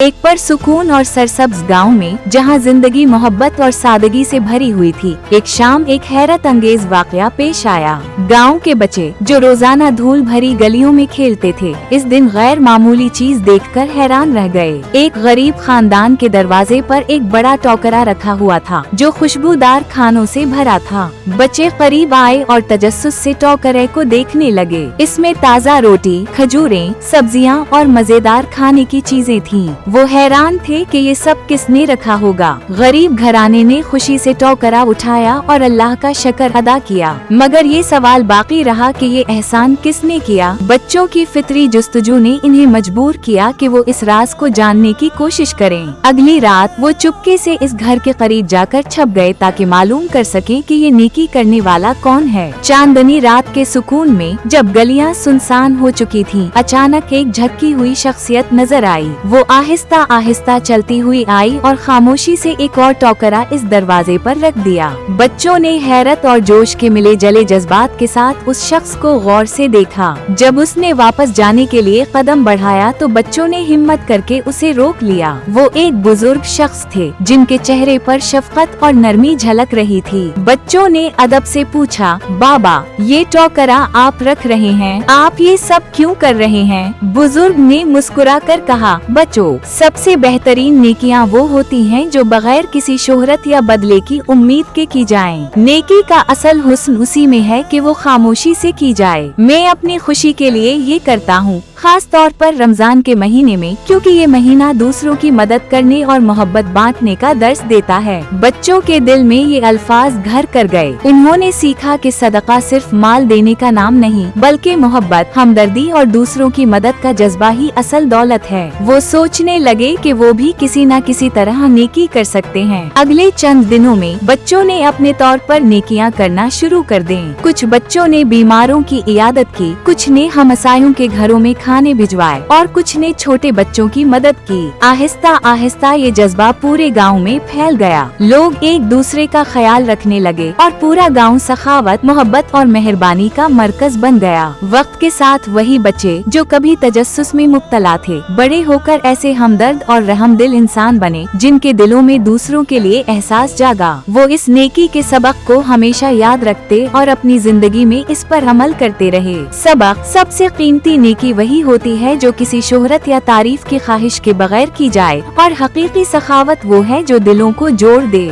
एक परसुकून और सरसब्ज गांव में जहां जिंदगी मोहब्बत और सादगी से भरी हुई थी, एक शाम एक हैरत अंगेज वाकया पेश आया। गांव के बच्चे जो रोजाना धूल भरी गलियों में खेलते थे, इस दिन गैर मामूली चीज देखकर हैरान रह गए। एक गरीब खानदान के दरवाजे पर एक बड़ा टोकरा रखा हुआ था जो खुशबूदार खानों से भरा था। बच्चे करीब आए और तजस्सुस से टोकरे को देखने लगे। इसमें ताज़ा रोटी, खजूरें, सब्जियां और मजेदार खाने की चीजें थीं। वो हैरान थे कि ये सब किसने रखा होगा। गरीब घराने ने खुशी से टोकरा उठाया और अल्लाह का शुक्र अदा किया, मगर ये सवाल बाकी रहा कि ये एहसान किसने किया। बच्चों की फितरी जुस्तजू ने इन्हें मजबूर किया कि वो इस राज को जानने की कोशिश करें। अगली रात वो चुपके से इस घर के करीब जाकर छुप गए ताकि मालूम कर सकें कि ये नेकी करने वाला कौन है। चांदनी रात के सुकून में जब गलियां सुनसान हो चुकी थीं, अचानक एक झक्की हुई शख्सियत नजर आई। वो आहिस्ता आहिस्ता चलती हुई आई और खामोशी से एक और टोकरा इस दरवाजे पर रख दिया। बच्चों ने हैरत और जोश के मिले जले जज्बात के साथ उस शख्स को गौर से देखा। जब उसने वापस जाने के लिए कदम बढ़ाया तो बच्चों ने हिम्मत करके उसे रोक लिया। वो एक बुजुर्ग शख्स थे जिनके चेहरे पर शफकत और नरमी झलक रही थी। बच्चों ने अदब से पूछा, बाबा, ये टोकरा आप रख रहे हैं, आप ये सब क्यों कर रहे हैं? बुजुर्ग ने मुस्कुरा कर कहा, बच्चों, सबसे बेहतरीन नेकियां वो होती हैं जो बगैर किसी शोहरत या बदले की उम्मीद के की जाएं। नेकी का असल हुस्न उसी में है कि वो खामोशी से की जाए। मैं अपनी खुशी के लिए ये करता हूँ, खास तौर पर रमजान के महीने में, क्योंकि ये महीना दूसरों की मदद करने और मोहब्बत बांटने का दर्स देता है। बच्चों के दिल में ये अल्फाज घर कर गए। उन्होंने सीखा कि सदका सिर्फ माल देने का नाम नहीं, बल्कि मोहब्बत, हमदर्दी और दूसरों की मदद का जज्बा ही असल दौलत है। वो सोचने लगे कि वो भी किसी न किसी तरह नेकी कर सकते हैं। अगले चंद दिनों में बच्चों ने अपने तौर पर नेकियां करना शुरू कर दें। कुछ बच्चों ने बीमारों की इयादत की, कुछ ने हमसायों के घरों में खाने भिजवाए और कुछ ने छोटे बच्चों की मदद की। आहिस्ता आहिस्ता ये जज्बा पूरे गांव में फैल गया। लोग एक दूसरे का ख्याल रखने लगे और पूरा गांव सखावत, मोहब्बत और मेहरबानी का मरकज बन गया। वक्त के साथ वही बच्चे जो कभी तजस्सुस में मुब्तला थे, बड़े होकर ऐसे हमदर्द और रहमदिल इंसान बने जिनके दिलों में दूसरों के लिए एहसास जागा। वो इस नेकी के सबक को हमेशा याद रखते और अपनी जिंदगी में इस पर अमल करते रहे। सबक: सबसे कीमती नेकी वही होती है जो किसी शोहरत या तारीफ की ख्वाहिश के बगैर की जाए, और हकीकी सखावत वो है जो दिलों को जोड़ दे।